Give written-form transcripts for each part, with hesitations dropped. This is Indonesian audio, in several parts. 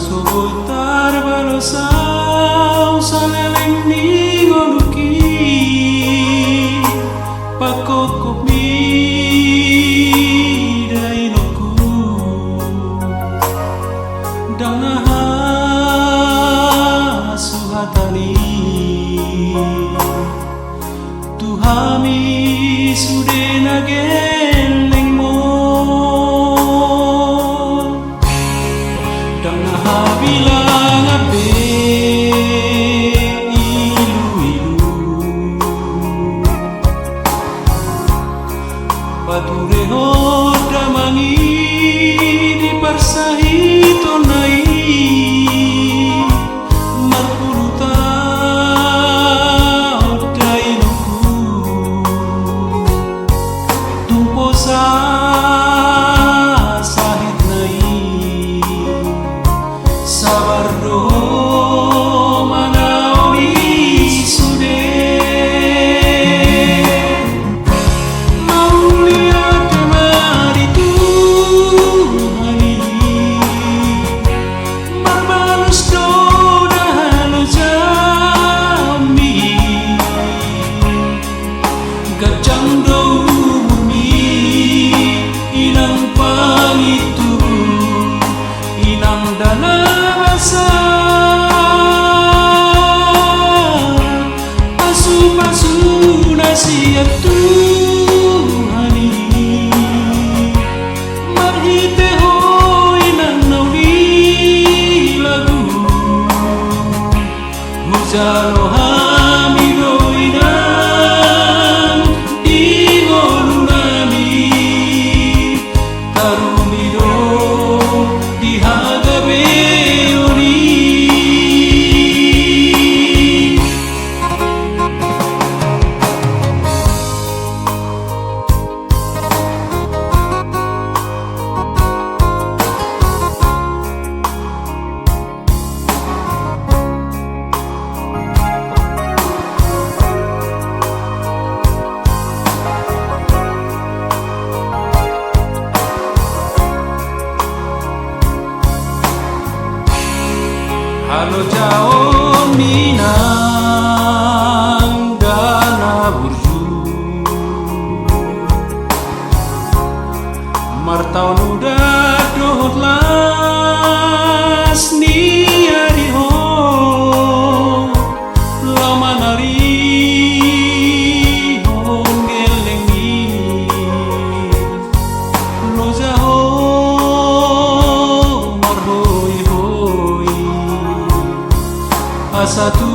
Subutar balosau saleleng ni ngoluki pakokop mi dainoku dangaha suhatani tuhami sude nageleng mo dangaha bilang abe ilu-ilu Padureho damangi di parsahito nai marpuruta dainoku tumposa sahit nai sabardo manaoni sude maulia temaritu hani marbalus do dahalo jami gajang do bumi inang pangitu inang dana pasu-pasu nasihat Tuhani marhite hoi nang nauni lagu mujalo hami doinan di ngolunami tarumido di hagabe Halo jauh minang dana burju martaun udah dohot las ni ariho lama nari hongeleng ni lo jaho satu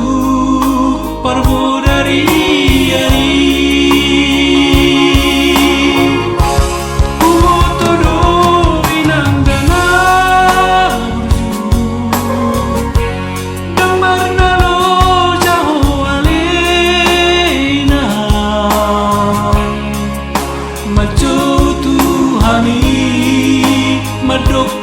parbo dari ari umotodo inang dana damar nalo jaho alena majo Tuhani madok